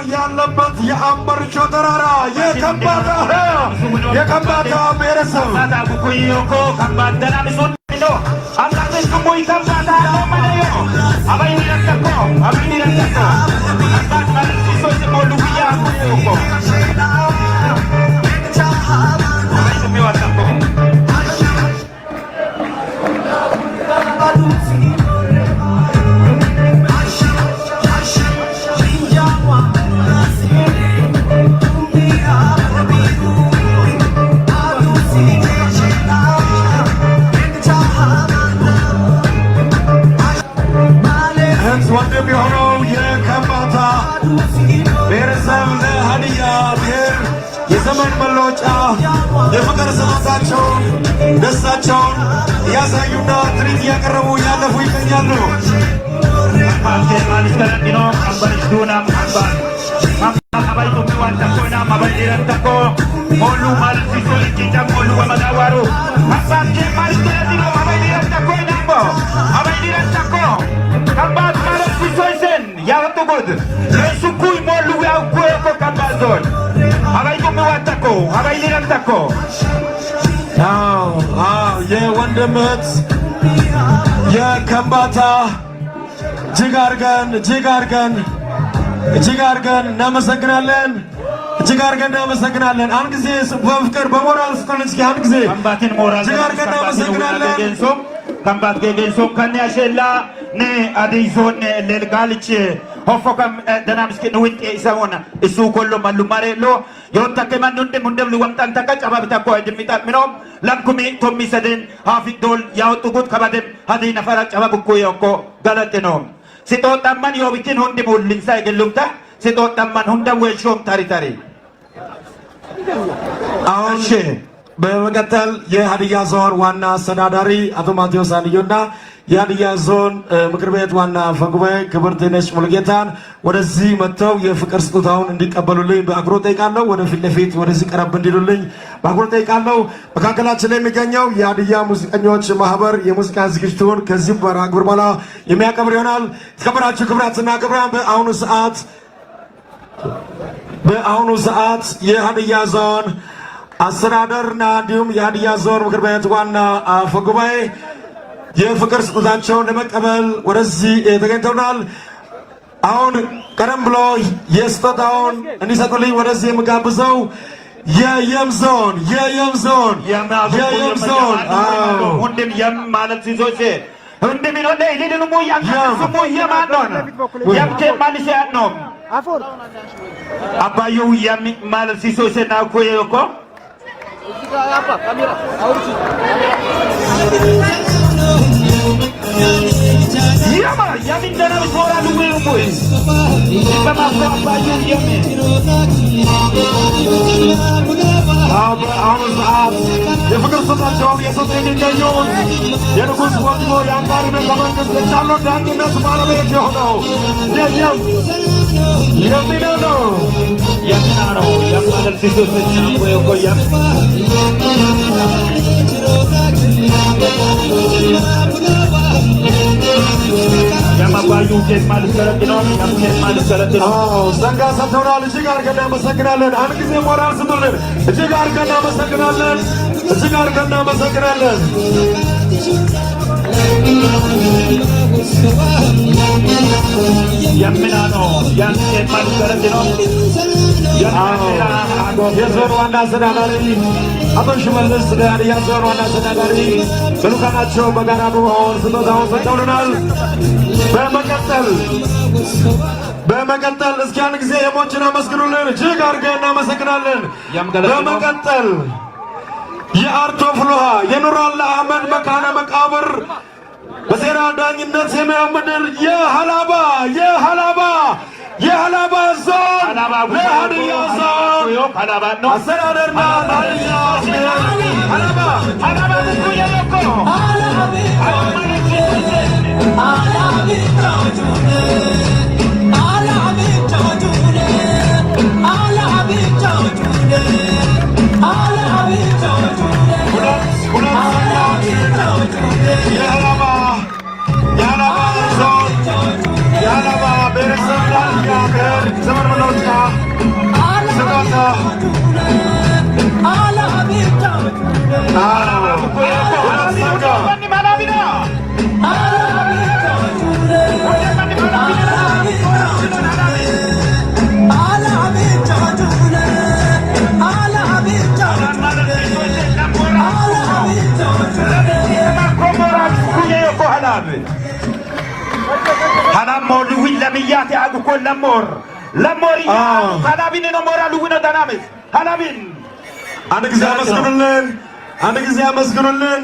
ያለበት የአምበር ቾተራራ የከምባታ ብሔረሰብ ኩኩዮኮ ከምባደና ሚሶዶ አላቴ ኩሙይ ከምባታ ለማለዮ አባይ ረከኮ አባይ ረከኮ አባት ማለት ሶስ ሞሉ ያ ኩኩዮኮ ወንድም የሆነው የከምባታ ብሔረሰብ ለሀዲያ ብሔር የዘመን መለወጫ የፍቅር ስጦታቸውን ደስታቸውን እያሳዩና ትርኢት እያቀረቡ ያለፉ ይገኛሉ። Yagatugod, Sukui Molu Yako Kabazon. Abayko Watako, Abayliran Tako. የወንድምት የከምባታ እጅግ አድርገን እናመሰግናለን። አንድ ጊዜ በፍቅር በሞራል ስጦን እስኪ አንድ ጊዜ ከምባትን ሞራል እጅግ አድርገን እናመሰግናለን። ከምባት ገገንሶም ከኒያሸላ ነ አዲዞን ለልጋልች ሆፎከም ደናምስኪ ንውጥ ኢሳሆነ እሱ ኮሎ ማሉማሬሎ የወጣከማን እንደም ሊወምጣን ተቀጨባብታ ኮ እንደሚጣት ምኖም ለምኩሚ ቶሚ ሰደን ሀፊዶል ያወጡጉት ከባደም ሀዲ ነፈራ ጨባብኩ የኮ ገለጥ ነው ሲጦጣማን የውብትን ሁንድ ሙልንሳ ይገሉምታ ሲጦጣማን ሁንደም ወልሾም ታሪታሪ አሁን በመቀጠል የሀዲያ ዞን ዋና አስተዳዳሪ አቶ ማቴዎስ አንዮና የሀዲያ ዞን ምክር ቤት ዋና አፈ ጉባኤ ክብርት ነሽ ሙሉጌታን ወደዚህ መጥተው የፍቅር ስጦታውን እንዲቀበሉልኝ በአክብሮት ጠይቃለሁ። ወደፊት ለፊት ወደዚህ ቀረብ እንዲሉልኝ በአክብሮት ጠይቃለሁ። መካከላችን ላይ የሚገኘው የሀዲያ ሙዚቀኞች ማህበር የሙዚቃ ዝግጅቱን ከዚህ መርሃ ግብር በኋላ የሚያቀብር ይሆናል። የተከበራችሁ ክቡራትና ክቡራን በአሁኑ ሰዓት የሀዲያ ዞን አስተዳደርና እንዲሁም የሀዲያ ዞን ምክር ቤት ዋና አፈ ጉባኤ የፍቅር ስጦታቸውን ለመቀበል ወደዚህ ተገኝተውናል። አሁን ቀደም ብሎ የስጦታውን እንዲሰጡልኝ ወደዚህ የምጋብዘው የየም ዞን ሁንድም የም ማለት ሲዞቼ ሁንድም ይኖለ ይሊድን ሙ ያንከስሙ የማኖን የምቴ ማልሽ ያኖ አባዩ የም ማለት ሲዞቼ ናኩ የኮ Yama, yamin dana bisora luwe luwe. Bama bama yumi. አሁን ሰዓት የፍቅር ስጦታቸውን የሰጡ የሚገኙት የንጉሥ ወንዶ የአንባሪነት ለመንግስት ቻሎ ዳኝነት ባለቤት የሆነው የሚነው የሚናረው የማለት ሲሶች ወይ ቆያም ያማባዩ ኬስ ማለት ሰረጥነው ያምኬስ ማለት ሰረጥነው ዘንጋ ሰጥተውናል። እጅግ አድርገን እናመሰግናለን። አንድ ጊዜ ሞራል ስጡልን። እጅግ አድርገን እናመሰግናለን። የምናነው ያምኬስ ማለት ሰረጥነው የዞን ዋና አስተዳዳሪ አቶ ሽመልስ ለሀዲያ ዞን ዋና አስተዳዳሪ በልኡካናቸው በጋራ በመሆን ስጦታውን ሰጥተውልናል። በመቀጠል እስኪ አንድ ጊዜ የሞችን አመስግኑልን። እጅግ አድርገን እናመሰግናለን። በመቀጠል የአርቶ ፍሎሃ የኑራላ አህመድ መካነ መቃብር በሴራ ዳኝነት የሚያምድር የሀላባ ዞን ለሀዲያ ዞን አስተዳደርና የሀላባ ዞን የሀላባ ብሔረሰብ ዘመን Alammo luwi lamiyati agu kon lamor. Lamori halabin no mora luwi no danamis. Halabin. አንድ ጊዜ አመስግኑልን። አንድ ጊዜ አመስግኑልን።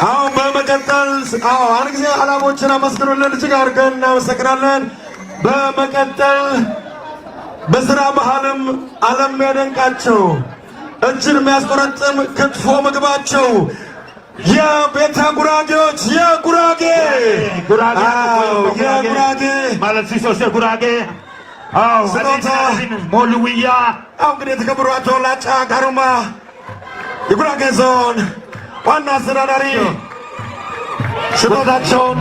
አሁን በመቀጠል አንድ ጊዜ ሀላቦችን አመስግኑልን። እጅግ አድርገን እናመሰግናለን። በመቀጠል በስራ መሃልም ዓለም የሚያደንቃቸው እጅን የሚያስቆረጥም ክትፎ ምግባቸው የቤተ ጉራጌዎች የጉራጌ ማለት ሲሶስ የጉራጌ ስጦታ ሞሉዊያ እንግዲህ የተከበሩ አቶ ላጫ ጋሩማ የጉራጌ ዞን ዋና አስተዳዳሪ ስጦታቸውን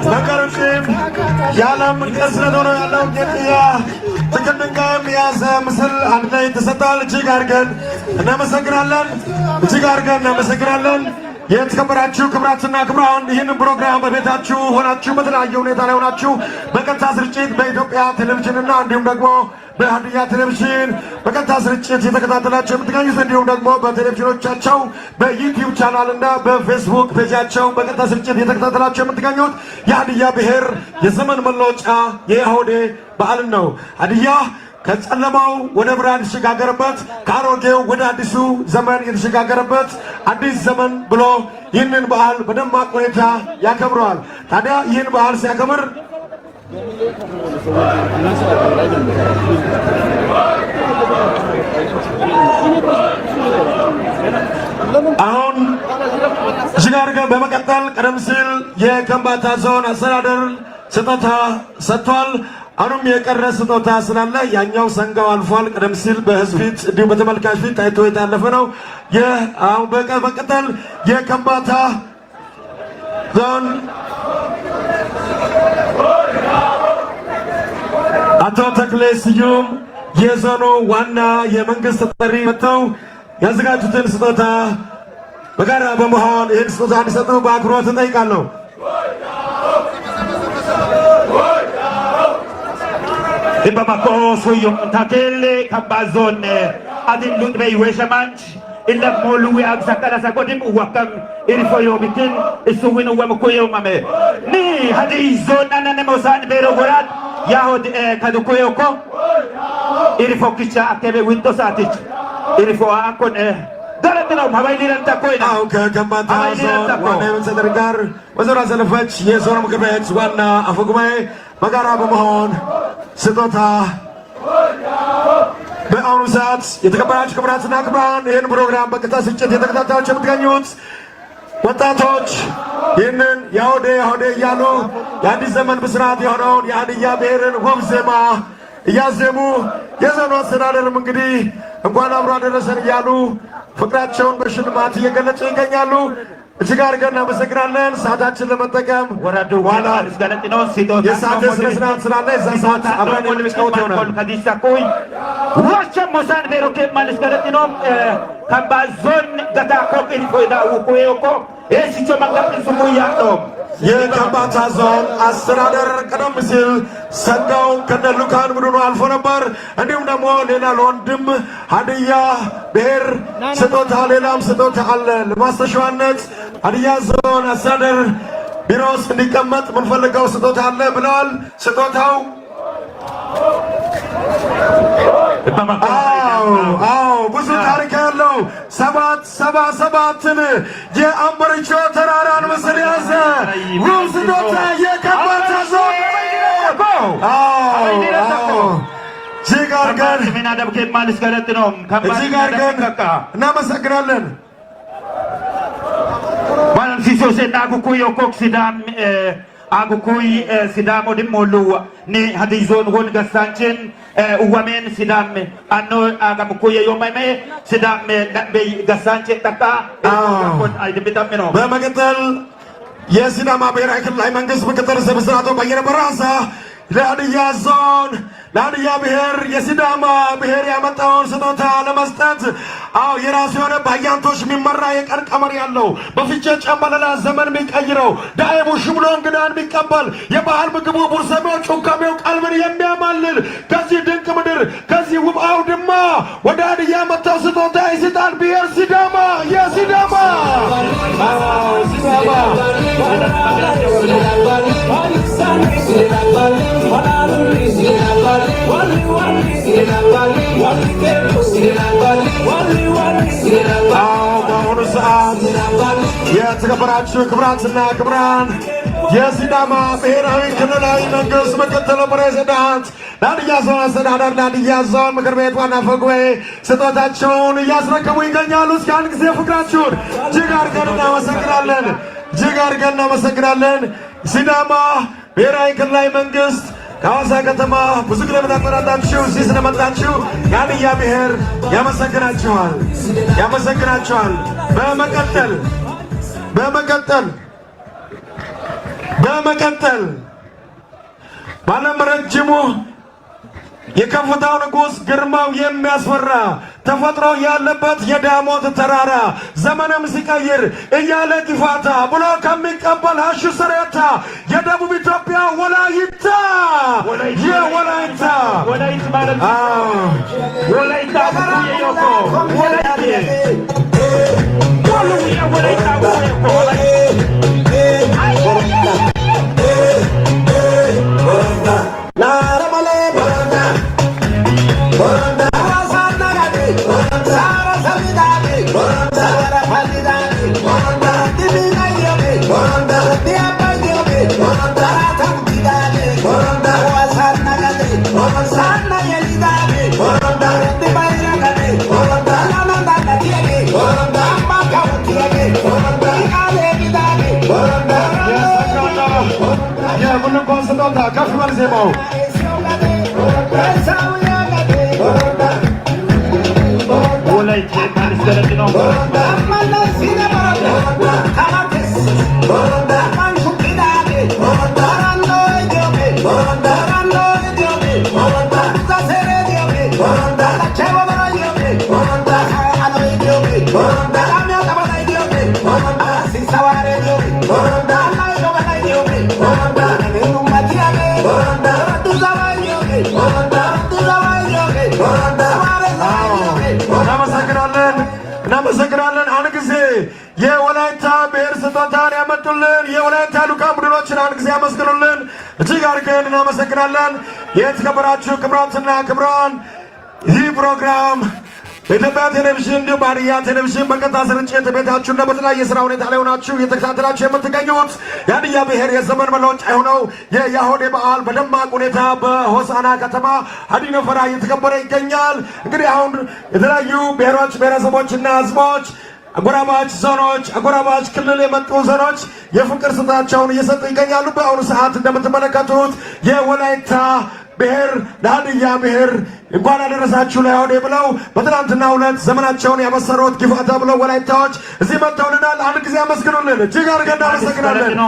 በቀርሽም የዓለም ቅርስ ስለሆነው ያለው ጌጥያ ትክንንጋም የያዘ ምስል አንድ ላይ ተሰጥቷል። እጅግ አድርገን እናመሰግናለን። እጅግ አድርገን እናመሰግናለን። የተከበራችሁ ክብራትና ክብራን ይህንን ፕሮግራም በቤታችሁ ሆናችሁ በተለያየ ሁኔታ ላይ ሆናችሁ በቀጥታ ስርጭት በኢትዮጵያ ቴሌቪዥንና እንዲሁም ደግሞ በሀዲያ ቴሌቪዥን በቀጥታ ስርጭት የተከታተላችሁ የምትገኙት እንዲሁም ደግሞ በቴሌቪዥኖቻቸው በዩቲዩብ ቻናል እና በፌስቡክ ፔጃቸው በቀጥታ ስርጭት የተከታተላችሁ የምትገኙት የሀዲያ ብሔር የዘመን መለወጫ የአሁዴ በዓልን ነው። ሀዲያ ከጨለማው ወደ ብርሃን የተሸጋገረበት ከአሮጌው ወደ አዲሱ ዘመን የተሸጋገረበት አዲስ ዘመን ብሎ ይህንን በዓል በደማቅ ሁኔታ ያከብረዋል። ታዲያ ይህን በዓል ሲያከብር አሁን እጅግ አድርገን በመቀጠል ቀደም ሲል የከምባታ ዞን አስተዳደር ስጦታ ሰጥቷል። አሁንም የቀረ ስጦታ ስላለ ያኛው ሰንጋው አልፏል። ቀደም ሲል በህዝብ ፊት እንዲሁም በተመልካች ፊት ታይቶ የታለፈ ነው። አሁን በመቀጠል የከምባታ ዞን አቶ ተክሌ ስዩም የዞኑ ዋና የመንግስት ተጠሪ መጥተው ያዘጋጁትን ስጦታ በጋራ በመሆን ይህን ስጦታ እንዲሰጡ በአክብሮት እጠይቃለሁ። Ibamako suyong takele kabazon adin lutbe weshamanch illa moluwi agsakala sa kodim wakam irifoyo bitin isuwin uwamukuyo mame ni hadizon anane mosan bero gorat yahod kadukuyo ko irifokicha akebe windows atich irifo akon dalatinaw mabayliran takoyna ከከምባታ ዞን ዋና የመንግስት ጋር ወይዘሮ አሰለፈች የዞኑ ምክር ቤት ዋና አፈ ጉባኤ በጋራ በመሆን ስጦታ በአሁኑ ሰዓት የተከበራችሁ ክቡራትና ክቡራን ይህን ፕሮግራም በቀጥታ ስርጭት የተከታተላችሁ የምትገኙት ወጣቶች ይህንን ያሁዴ እያሉ የአዲስ ዘመን ብስራት የሆነውን የሀዲያ ብሔርን ውብ ዜማ እያዜሙ የዞኑ አስተዳደርም እንግዲህ እንኳን አብሮ አደረሰን እያሉ ፍቅራቸውን በሽልማት እየገለጹ ይገኛሉ። እጅግ አድርገን እናመሰግናለን። ሰዓታችን ለመጠቀም ዋላ የሰዓት ስነ ስርዓት ስላለ የዛ ሰዓት አብረን የምንጫወት ይሆናል። ከዲሳኩይ ዋቸ ሞሳን ቤሮኬ ማለት ገለጥኖም ከምባዞን ገታ ኮቅን ኮይዳ ውኩዮኮ ኤሲቾ ማጋፕን ሱሙ ያቶም የከምባታ ዞን አስተዳደር ቀደም ሲል ሰንጋው ከነ ሉካን ቡድኑ አልፎ ነበር። እንዲሁም ደግሞ ሌላ ለወንድም ሀዲያ ብሔር ስጦታ ሌላም ስጦታ አለ። ለማስተሻዋነት ሀዲያ ዞን አስተዳደር ቢሮ ውስጥ እንዲቀመጥ የምንፈልገው ስጦታ አለ ብለዋል። ስጦታው ብዙ ታሪክ ያለው 777ን የአምበሪቾ ተራራን ምስል ያዘ ውብ ስጦታ የከበረ ዞን እጅግ አድርገን እናመሰግናለን። ባለንሲሶ ሴናጉኩ የኮክ ሲዳም አጉኩይ ሲዳም ወድም ሞሉ ኒ ሀዲዞን ወን ገሳንችን uwameen sidam anno agamukuye yomame sidam nabey gasanche taka kon አይደብታምነው በመቀጠል የሲዳማ ብሔራዊ ክልላዊ መንግስት ምክትል ርዕሰ መስተዳድር አቶ በየነ በራሳ ለሀዲያ ዞን ለሀዲያ ብሔር የሲዳማ ብሔር ያመጣውን ስጦታ ለመስጠት የራሱ የሆነ በአያንቶች የሚመራ የቀን ቀመር ያለው በፊቼ ጨምበላላ ዘመን የሚቀይረው ዳኤቡ ሽብሎ እንግዳን የሚቀበል የባህል ምግቡ ቡርሰሜው ጩካሜው ቀልብን የሚያማልል ከዚህ ድንቅ ምድር ከዚህ ውብ አውድማ ወደ ሀዲያ መጥተው ስጦታ ይሰጣል ብሔር ሲዳማ የሲዳማ በአሁኑ ሰዓት የተከበራችሁ ክቡራትና ክቡራን የሲዳማ ብሔራዊ ክልላዊ መንግስት ምክትል ፕሬዝዳንት ለሀዲያ ዞን አስተዳደር ለሀዲያ ዞን ምክር ቤት ዋና አፈ ጉባኤ ስጦታቸውን እያስረከቡ ይገኛሉ። እስኪ አንድ ጊዜ ፍቅራችሁን እጅግ አድርገን እናመሰግናለን። እጅግ አድርገን እናመሰግናለን። ሲዳማ ብሔራዊ ክልላዊ መንግስት ከሐዋሳ ከተማ ብዙ ኪሎሜትር ተራራችሁ እዚህ ስለመጣችሁ የሀዲያ ብሔር ያመሰግናችኋል። በመቀጠል ባለም ረጅሙ የከፍታው ንጉሥ ግርማው የሚያስፈራ ተፈጥሮ ያለበት የዳሞት ተራራ ዘመንም ሲቀይር እያለ ጊፋታ ብሎ ከሚቀበል ሀሹ ሰሬታ የደቡብ ኢትዮጵያ ወላይታ የሁሉም ኮንስቶታ ከፍ መልዜማው ወላይታ ማለት ደረቅ ነው። እናመሰግናለን። አንድ ጊዜ የወላይታ ብሔር ስጦታን ያመጡልን የወላይታ ልዑካን ቡድኖችን አንድ ጊዜ ያመስግኑልን። እጅግ አድርገን እናመሰግናለን። የተከበራችሁ ክቡራትና ክቡራን ይህ ፕሮግራም በኢትዮጵያ ቴሌቪዥን እንዲሁም በሀዲያ ቴሌቪዥን በቀጥታ ስርጭት ቤታችሁና በተለያየ ስራ ሁኔታ ላይ ሆናችሁ እየተከታተላችሁ የምትገኙት የሀዲያ ብሔር የዘመን መለወጫ የሆነው የያሆዴ በዓል በደማቅ ሁኔታ በሆሳና ከተማ ሀዲኖፈራ እየተከበረ ይገኛል። እንግዲህ አሁን የተለያዩ ብሔሮች ብሔረሰቦችና ህዝቦች አጎራባች ዞኖች አጎራባች ክልል የመጡ ዞኖች የፍቅር ስጦታቸውን እየሰጡ ይገኛሉ። በአሁኑ ሰዓት እንደምትመለከቱት የወላይታ ብሔር ለሀዲያ ብሔር እንኳን አደረሳችሁ ለያሆዴ ብለው በትናንትናው ዕለት ዘመናቸውን ያበሰሩት ጊፋታ ብለው ወላይታዎች እዚህ መጥተውልናል። አንድ ጊዜ አመስግኑልን። እጅግ አድርገን እናመሰግናለን።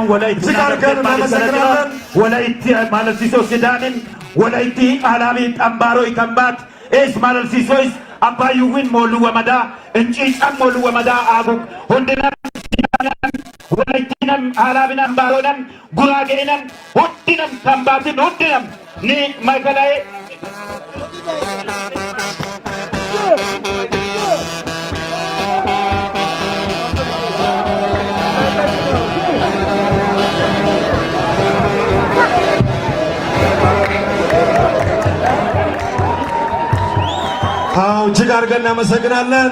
ወላይቲ ማለት ሲሶ ሲዳንን ወላይቲ አላቢ ጠምባሮይ ከምባት ኤስ ማለት ሲሶይስ አባዩዊን ሞሉ ወመዳ እንጪጫም ሞሉ ወመዳ አጉቅ ሁንድና ወላይቲንም አላቢንም ባሮንም ጉራጌንም ሁንድንም ከምባትን ሁንድንም ኒ ማይከላይ እጅግ አድርገን እናመሰግናለን።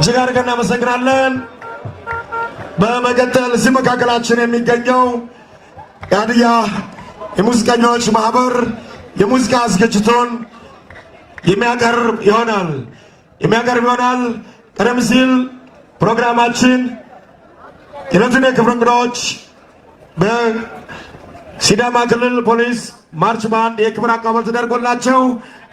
እጅግ አድርገን እናመሰግናለን። በመቀጠል እዚህ መካከላችን የሚገኘው የሀዲያ የሙዚቀኞች ማህበር የሙዚቃ ዝግጅቱን የሚያቀርብ ይሆናል። ቀደም ሲል ፕሮግራማችን የዕለቱን የክብር እንግዶች በሲዳማ ክልል ፖሊስ ማርች ባንድ የክብር አቀባበል ተደርጎላቸው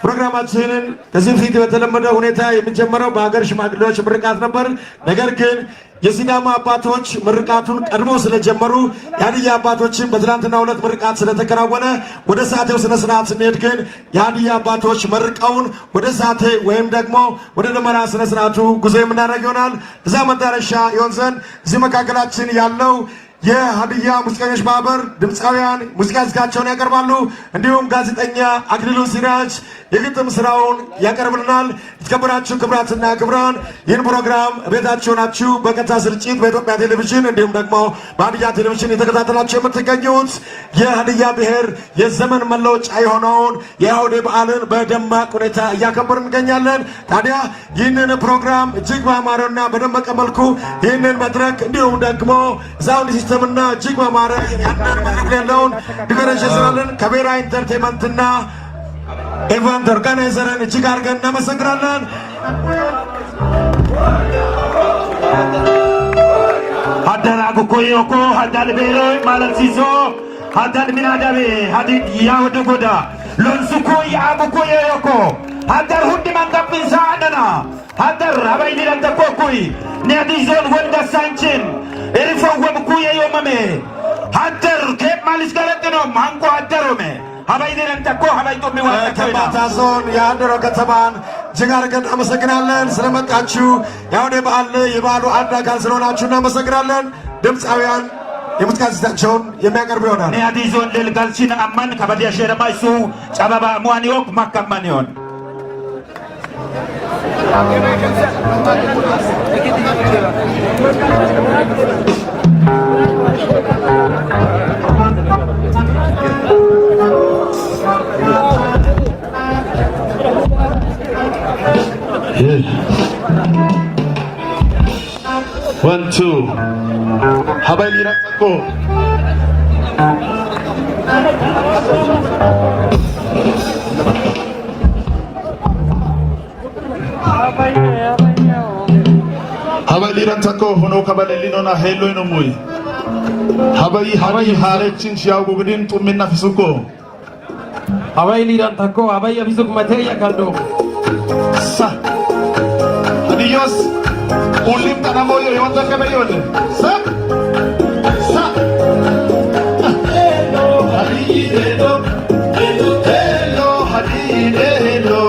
ፕሮግራማችንን ከዚህ በፊት በተለመደ ሁኔታ የሚጀመረው በሀገር ሽማግሌዎች ምርቃት ነበር። ነገር ግን የሲዳማ አባቶች ምርቃቱን ቀድሞ ስለጀመሩ የሀዲያ አባቶችን በትናንትናው ዕለት ምርቃት ስለተከናወነ ወደ ሳቴው ስነ ስርዓት ስንሄድ ግን የሀዲያ አባቶች መርቀውን ወደ ሳቴ ወይም ደግሞ ወደ ደመራ ስነ ስርዓቱ ጉዞ የምናደርግ ይሆናል። እዛ መዳረሻ ይሆን ዘንድ እዚህ መካከላችን ያለው የሀዲያ ሙዚቀኞች ማህበር ድምፃውያን ሙዚቃ ዝጋቸውን ያቀርባሉ። እንዲሁም ጋዜጠኛ አክሊሉ ሲራጅ የግጥም ስራውን ያቀርብልናል። የተከበራችሁ ክቡራትና ክቡራን ይህን ፕሮግራም ቤታችሁ ናችሁ በቀጥታ ስርጭት በኢትዮጵያ ቴሌቪዥን እንዲሁም ደግሞ በሀዲያ ቴሌቪዥን የተከታተላችሁ የምትገኙት የሀዲያ ብሔር የዘመን መለወጫ የሆነውን የአውደ በዓልን በደማቅ ሁኔታ እያከበርን እንገኛለን። ታዲያ ይህንን ፕሮግራም እጅግ በአማረና በደመቀ መልኩ ይህንን መድረክ እንዲሁም ደግሞ ሳውንድ ሲስተምና እጅግ በአማረ ያንን መድረክ ያለውን ዲኮሬሽን ስራልን ከብሔራዊ ኢንተርቴንመንትና ኤቨንት ኦርጋናይዘርን እጅግ አድርገን እናመሰግናለን። ሀዳን አጉኮዮኮ ሀዳን ቤሎይ ማለት ሲዞ ሀዳን ሚናዳቤ ሀዲድ ያወደ ጎዳ ሎንሱኮ የአጉኮዮኮ ሀዳር ሁንዲ መንቀብንሳ አነና ሀዳር አባይ ሊረንተኮኩይ ኒያዲዞን ወንደሳንችን ኤሪፎወም ኩየ ዮመሜ ሀደር ኬፕ ማሊስ ገለጥኖም አንቆ ሀደሮሜ ከምባታ ዞን የሀደሮ ከተማን እጅግ አድርገን እናመሰግናለን። ስለመጣችሁ የአውደ በዓል የበዓሉ አንድ አካል ስለሆናችሁ እናመሰግናለን። ድምፃውያን የሙዚቃ ዝግጅታቸውን የሚያቀርቡ ይሆናል። ኒያዲ ዞን ልልጋልሲን አማን ከበዲያ ሸረማይሱ ጨበባ ሙዋኒዮክ ማካማን ይሆን One, two. Habay lirat ako. Habay lirat ako. Huno kabalelino na hello inumuy. Habay harechin siyaw gugudin tumin na fisuko. Habay lirat ako. Habay abisuk materia kaldo. Sa. Adios. Ulim tanamoyo iwantan ka ngayon. Sa. Hello, hello, hello, hello, hello, hello,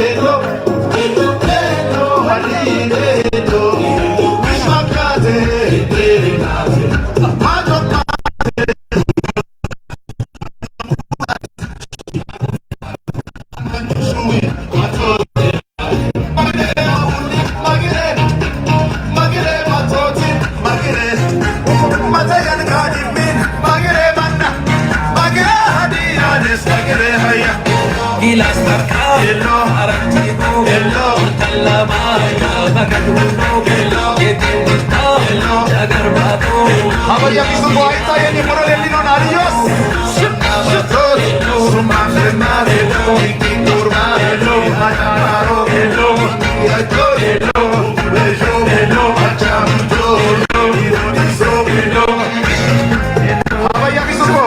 hello, hello, Mishmakate, Habaya visto buhay tayo ni Moralino na Dios. Shamatot, sumamemare, ikiturmaro, hajararo, hello, hello, bejo, hello, achamto, ironizo, hello. Habaya visto po.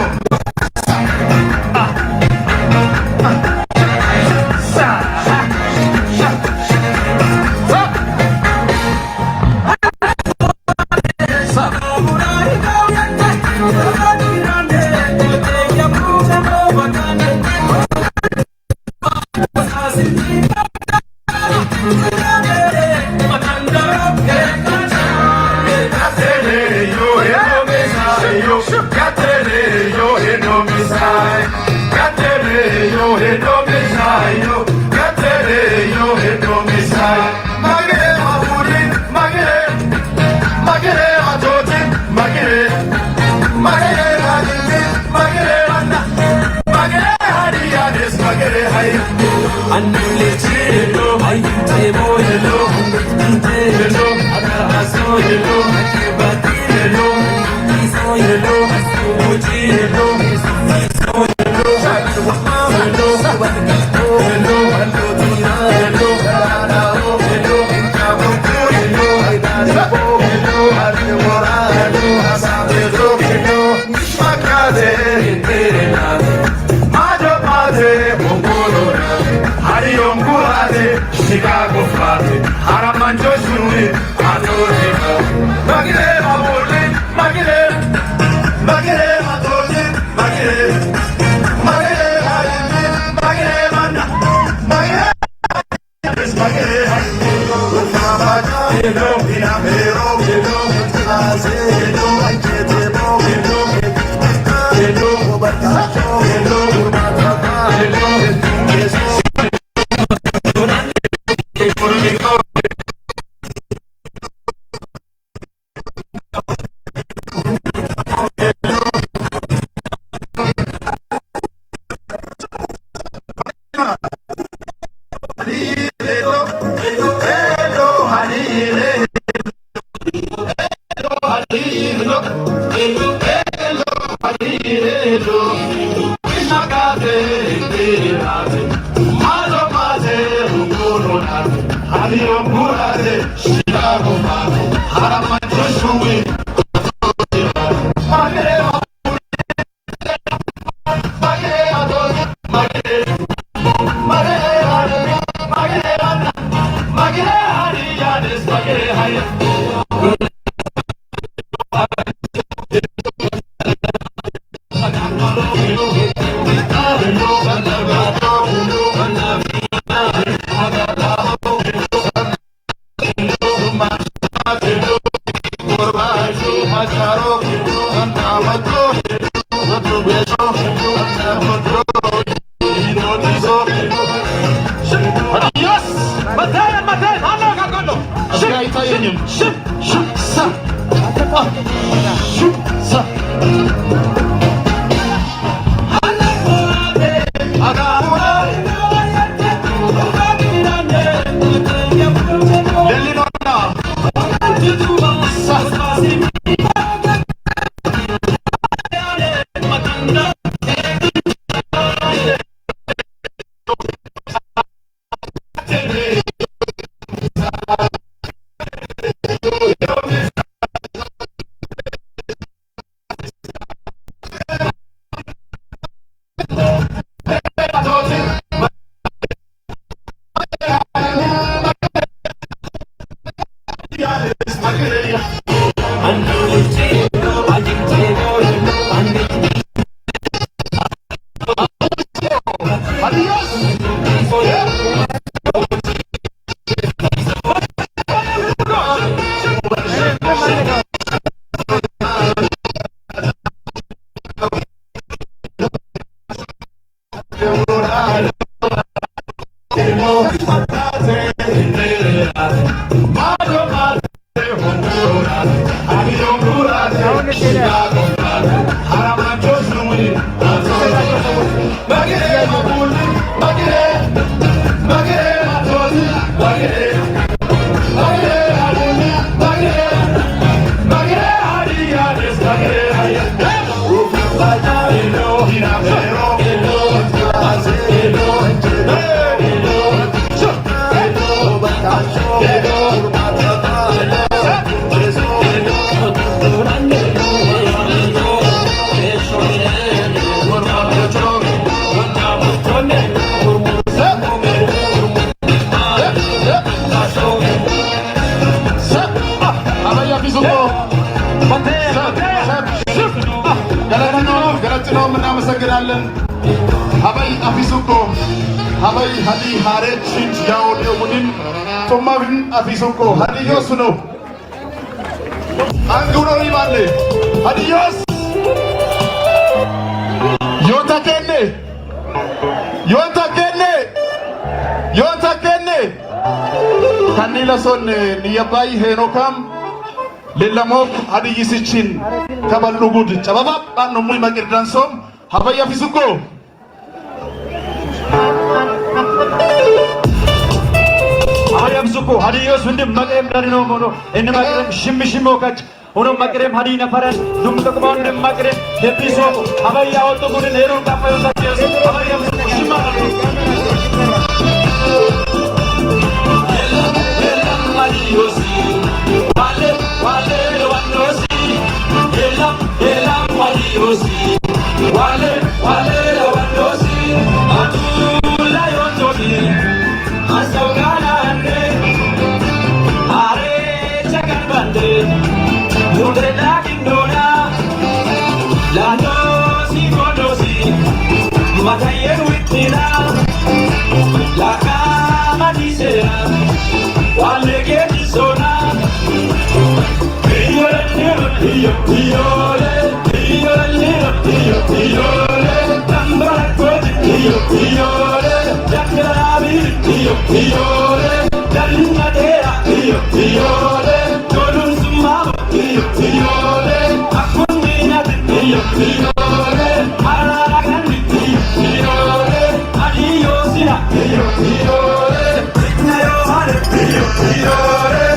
Chicago Fate, Haramanjo Shuri, Adorika, Magire, Maboli, Magire, Magire, Madoli, Magire, Magire, Magire, Mana, Magire, Magire, Hello, Pinamero, Hello, Hello, Hello, Habai afisuko, habai hadi hare chinch yao de unin, tomavin afisuko, hadi yosuno. Anguro ribale, hadi yos. Yota kenne, yota kenne, yota kenne. Kanila son niyabai henokam. Lelamok hadi yisichin, kabal lugud, chababab anu mui magir dansom, habai afisuko. Ayam suku hadiyos windim magrem dari no mono enne magrem shimmi shimmo kach ono magrem hadi na faran dum to ko onne magrem episo abaya auto ko nero ka payo sa Dios abaya suku shimma elam hadiosi wale wale wanosi elam hadiosi wale wale wanosi atula yotobi asogana ande are chakan bande mudre lagindona lano si kodosi mataye witira la kama disera wale ke disona Iyole tambara koji iyole jakarabi iyole dalinadera iyole tolun sumama iyole akunina iyole araragan iyole adiyosina iyole nayo hare iyole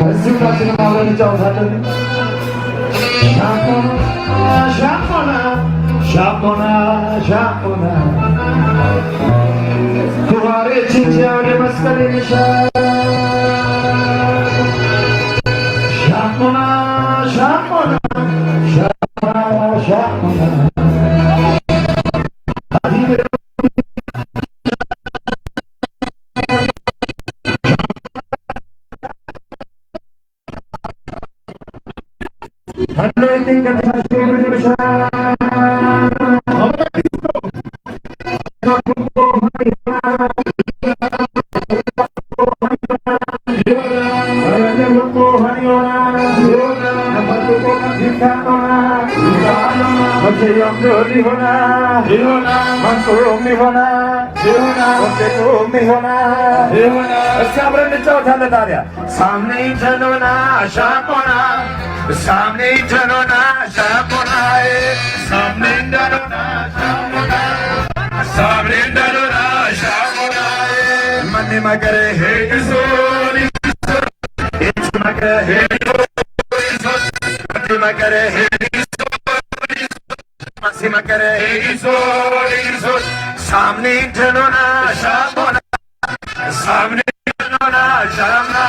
እዚህ ሁላችንም አብረን እንጫወታለን። ሻሞና ሻሞና ሻሞና ኩባሬ ችንቻ ወደ መስቀል ይሻ ሻሞና ሻሞና ሻሞና ሻሞና सामने चलोना शापोना सामने चलोना शापोना सामने चलोना शापोना सामने चलोना शापोना मन मगरे हे किशोरी इच मगरे हे किशोरी मगरे हे किशोरी मसी मगरे हे किशोरी सामने चलोना शापोना सामने चलोना शापोना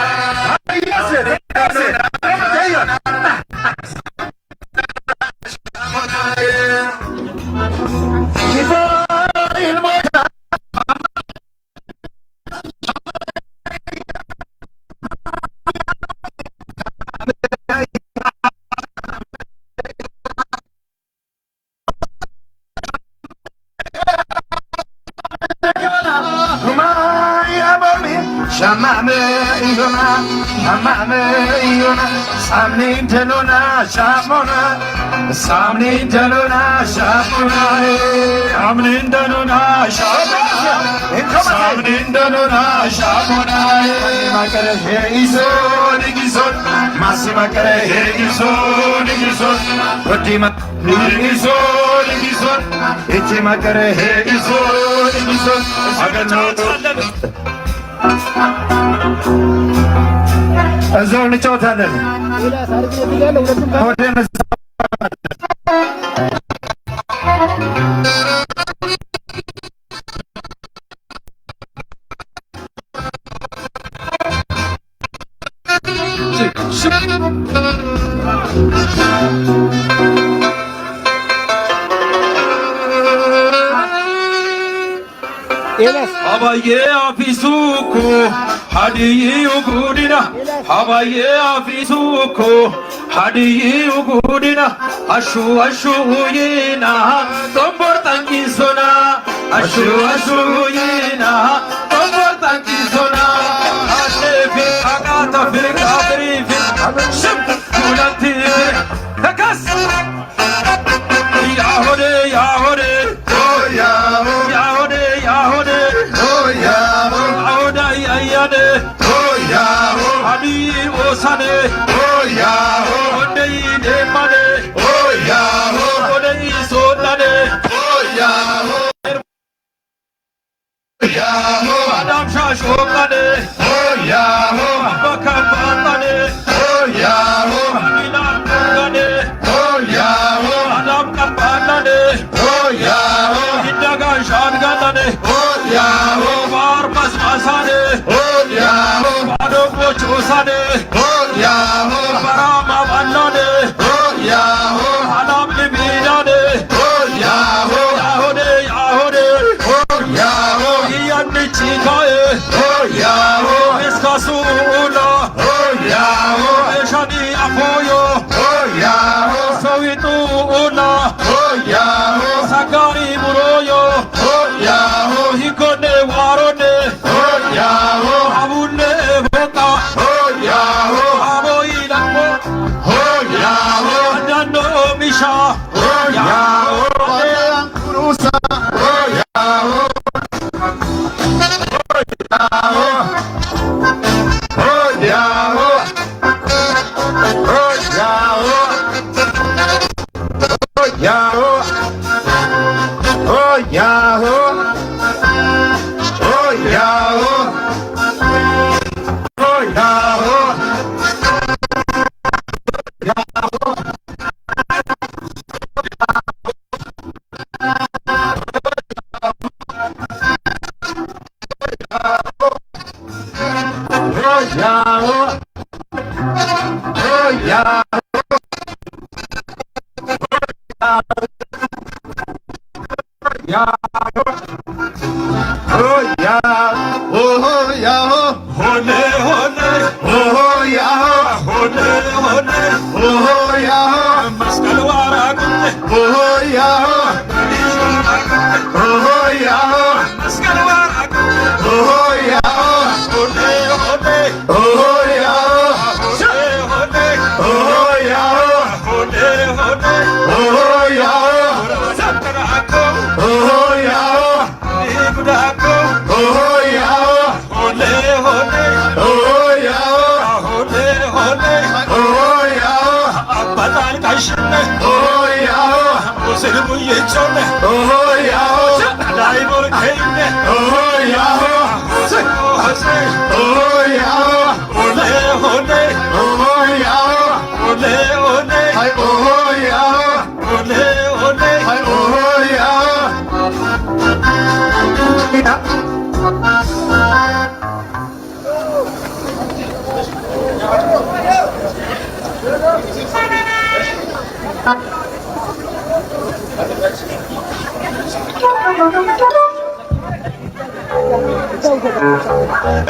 सामने चलोना शापोना सामने चलोना शापोना सामने चलोना शापोना सामने चलोना शापोना मकरे हे किशोर किशोर मासी मकरे हे किशोर किशोर रोटी मकरे किशोर किशोर इची मकरे हे किशोर किशोर अगर እዛው እንጫወታለን። Habaye afisuko hadiyi ugudina Habaye afisuko hadiyi ugudina Ashu ashu yina tombor tankisona Ashu ashu yina tombor tankisona Atefi agata firka brifi Shim kulanti Takas Yahode Yahode Oh Yahode Yahode Yahode Oh Yahode Ayade Oh Yahode Adi Osane Oh Yahode Ode Mane Oh Yahode Ode Sodane Oh Yahode Yahode Adam Shashokane Oh Yahode Bakabane Oh Yahode Milan Kane Oh Yahode Adam Kapanane Oh Yahode Indaga Shadganane Oh Yahode Var Masmasane Oh Yahode Bado Bochosane Oh Yahode Barama Vanane Oh Yahode Adam Libidane Oh Yahode Yahode Yahode Oh Yahode Yanni Chikaye Oh Yahode Eskasula Oh Yahode Eshani Apoyo Oh Yahode Sowituna Oh Yahode Sakari Muroyo Oh Yahode Hikone Warone Oh Yahode Abune Boka Oh Yahode Aboilamo Oh Yahode Adano Misha Oh Yahode Kurusa Oh Yahode Oh Yahode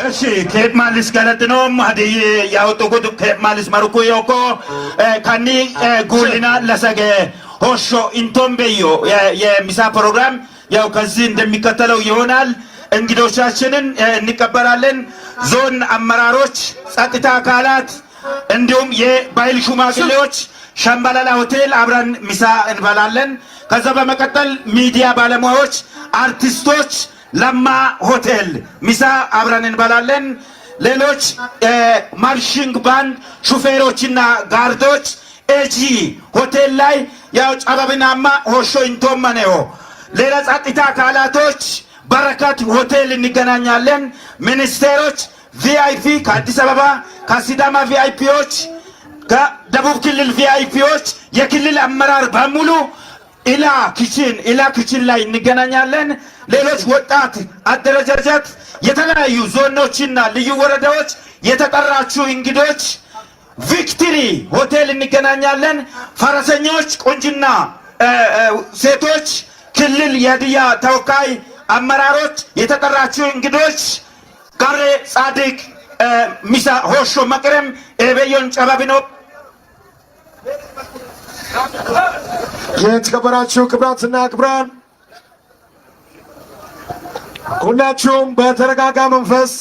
እሺ ከብ ማልስ ገለጥኖ ማዲይ ያውጡ ጉድ ከብ ማልስ ማሩኩ ዮኮ ካኒ ጉልና ለሰገ ሆሾ ኢንቶምቤዮ የሚሳ ፕሮግራም ያው ከዚህ እንደሚከተለው ይሆናል። እንግዶቻችንን እንቀበላለን። ዞን አመራሮች፣ ጸጥታ አካላት እንዲሁም የባይል ሹማግሌዎች ሻምባላላ ሆቴል አብረን ሚሳ እንበላለን። ከዛ በመቀጠል ሚዲያ ባለሙያዎች፣ አርቲስቶች ለማ ሆቴል ሚሳ አብረን እንበላለን። ሌሎች ማርሽንግ ባንድ ሹፌሮችና ጋርዶች ኤጂ ሆቴል ላይ ያው ጫባብናማ ሆሾ ኢንቶመኔዮ። ሌላ ጸጥታ አካላቶች በረከት ሆቴል እንገናኛለን። ሚኒስቴሮች ቪአይፒ ከአዲስ አበባ ከሲዳማ ቪአይፒዎች ከደቡብ ክልል ቪአይፒዎች የክልል አመራር በሙሉ ኢላ ኪችን ላይ እንገናኛለን። ሌሎች ወጣት አደረጃጀት የተለያዩ ዞኖችና ልዩ ወረዳዎች የተጠራችሁ እንግዶች ቪክትሪ ሆቴል እንገናኛለን። ፈረሰኞች፣ ቁንጅና ሴቶች፣ ክልል የሀዲያ ተወካይ አመራሮች የተጠራችሁ እንግዶች ጋሬ ጻድቅ ሚሳ ሆሾ መቅረም ኤቤዮን ጨባቢኖ። የተከበራችሁ ክብራትና ክብራን ሁላችሁም በተረጋጋ መንፈስ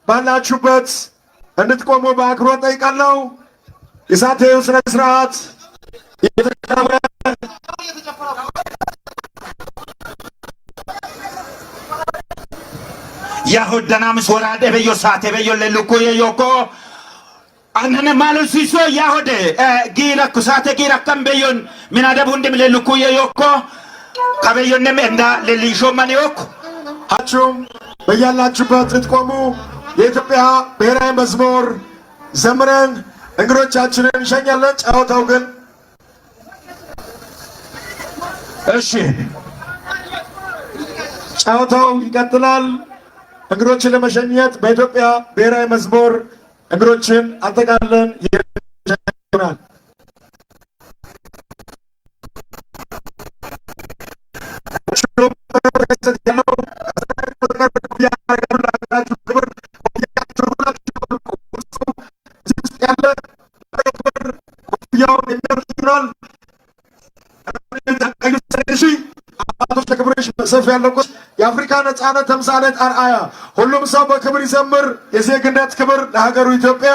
ባላችሁበት እንድትቆሙ በአክብሮት ጠይቃለሁ። የሳቴው ስነ ስርዓት የተከበረ ያሁደና ምስወራደ በዮ ሳቴ በዮ ለልኩ የዮኮ አንነ ማሉ ሲሶ ያሁደ ጊራኩ ሳቴ ጊራከም በዮን ሚናደቡ እንደም ለልኩ የዮኮ ከበዮንም እንዳ ለሊሾ ማኒዮኮ ሁላችሁም በያላችሁበት ልትቆሙ የኢትዮጵያ ብሔራዊ መዝሙር ዘምረን እንግዶቻችንን እንሸኛለን። ጨዋታው ግን እሺ ጨዋታው ይቀጥላል። እንግዶችን ለመሸኘት በኢትዮጵያ ብሔራዊ መዝሙር እንግዶችን አጠቃለን ይሆናል። የአፍሪካ ነጻነት ተምሳሌት አርአያ ሁሉም ሰው በክብር ይዘምር። የዜግነት ክብር ለሀገሩ ኢትዮጵያ።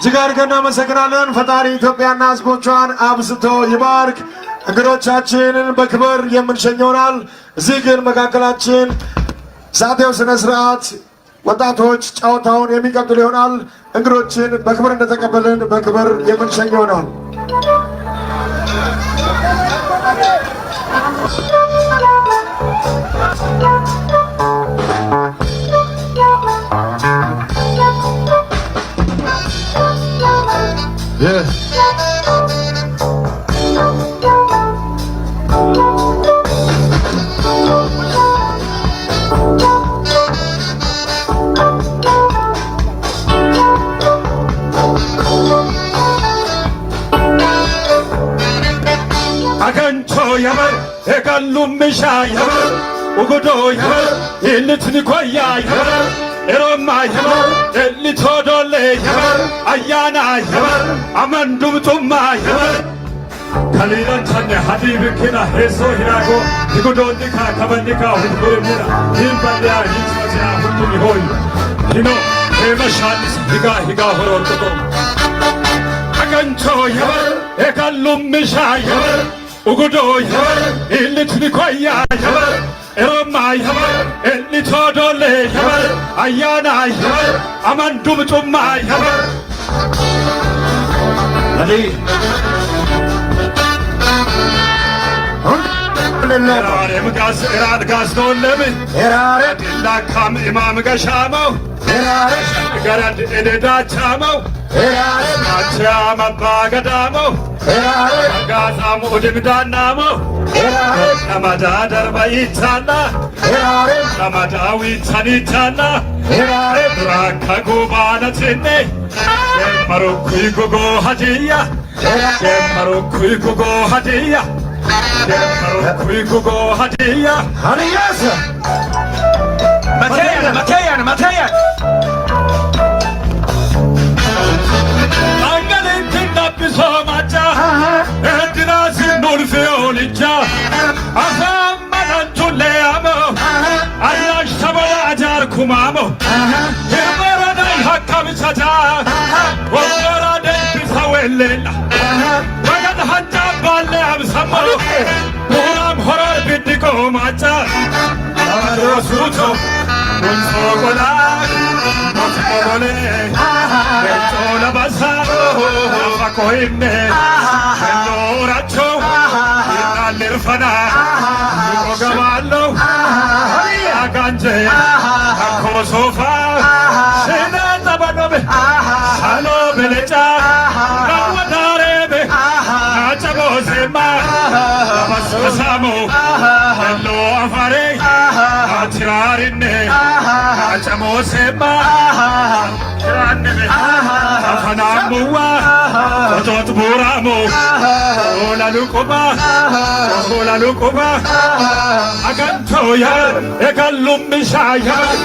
ጅጋርገና መሰግናለን። ፈጣሪ ኢትዮጵያና ሕዝቦቿን አብዝቶ ይባርክ። እንግዶቻችንን በክብር የምንሸኘውናል። እዚህ ግን መካከላችን ዛቴው ስነ ስርዓት ወጣቶች ጨዋታውን የሚቀጥሉ ይሆናል። እንግዶችን በክብር እንደተቀበልን በክብር የምንሸኘውናል። አገንቾ የመር የቀሉምሻ የመር ውጉዶ የመር ይልትንኮያ የመር ኤሮማ የመር ኤሊቶዶሌ የመር አያና የመር አመንዱምጡማ የመር ከሊለንቻነ ሀዲብኪና ሄሶ ሂራጎ ይጉዶኒካ ከበኒካ ሁንጉርሙና ይንበሊያ ይንስመሲያ ሁንቱም ይሆይ ሂኖ ሄመሻኒስ ሂጋ ሆሮርቁጦ አገንቾ የመር የቀሉምሻ የመር ውጉዶ የመር ይልትንኮያ የመር ኤሮማ የመር ኤሊቶዶሌ የመር አያና የመር አመንዱምጡማ የመር ኤራሬም ጋስ ኤራድ ጋስ ዶለምን ኤራሬ ዲላካም ኢማም ገሻመው ኤራሬ ገረድ ኤደዳቻመው ኤራሬ ናቻም አባ ገዳመው ኤራሬ ጋዛሙ ድምዳናመው ኤራሬ ነመዳ ደርባ ይቻና ኤራሬ ነመዳዊ ቻኒቻና ኤራሬ ዱራካ ጉባነትኔ የመሩኩይ ጉጎ ሀዲያ የመሩኩይ ጉጎ ሀዲያ የመሩኩይ ጉጎ ሀዲያ ሀዲያስ መተያን አንገሌትናብሶ ማጫ እድናስን ኑልፊዮልቻ አሳመናንቹሌያመው አያሽ ተበላጃር ኩማመው የበረዳይ ሀካብቻቻ ወበራደይ ቢሰዌሌላ ወገድ ሀንጫ ባለ አብሰመው ቡራም ሆረር ቢድቆ ማጫ አሮሱቶ ኑንሶ ቆላ ሞስሞሮሌ ሬጮ ለባሳ አቆይሜ ኖራቸው ይናልርፈና ይቆገባለው አጋንጀ አኮሶፋ ሽነ ጠበኖቤ ሳሎ በለጫ ናወዳሬቤ ናጨቦሴማ አባስበሳሞ ሄሎ አፋሬ አትራሪኔ አጨሞሴማ ትራንቤ አፈናሙዋ ኦቶት ቡራሞ ኦላሉቁማ አገንቶ ያር የቀሉምሻ ያር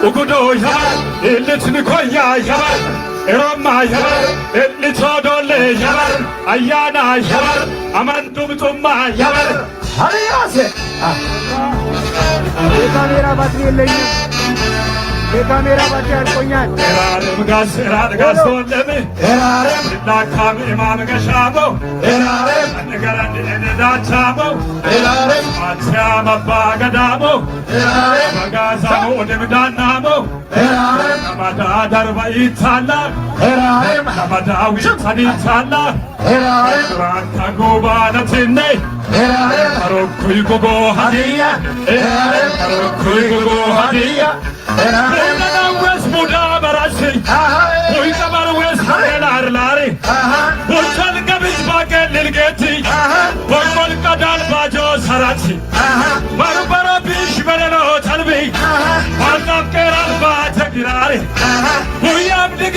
ውጉዶ ያር ኢልትንኮያ ያር ኤሮማ ያር ኤሊቶዶሌ ያር አያና ያር አመንዱምጡማ ያር ሀዲያሴ የካሜራ ባትሪ የለኝም። የካሜራ ባቲ አልቆኛል ኤራረም ጋስራ ጋስቶለሚ ኤራረም ዳካም ኢማም ገሻቦ ኤራረም ነገራን ደዳቻቦ ኤራረም አቻማ ባገዳቦ ኤራረም ጋዛሞ ደምዳናሞ ኤራረም ማዳ ዳርባ ይታላ ኤራረም ማዳዊ ታዲታላ ኤራረም ራንታ ጎባነትኔ ኤራረም አሮኩይ ጎጎ ሀዲያ ኤራረም አሮኩይ ጎጎ ሀዲያ ኤራረም ወስ ሙዳ በራሲ ወይ ቀባር ወስ ሀላር ላሪ ወቻል ቀብዝ ባቀል ልልጌቲ ወቆል ቀዳል ባጆ ሰራቲ ባርባራ ቢሽ በለሎ ተልቢ አልጣፍ ቀራል ባተግራሪ ወይ አብድ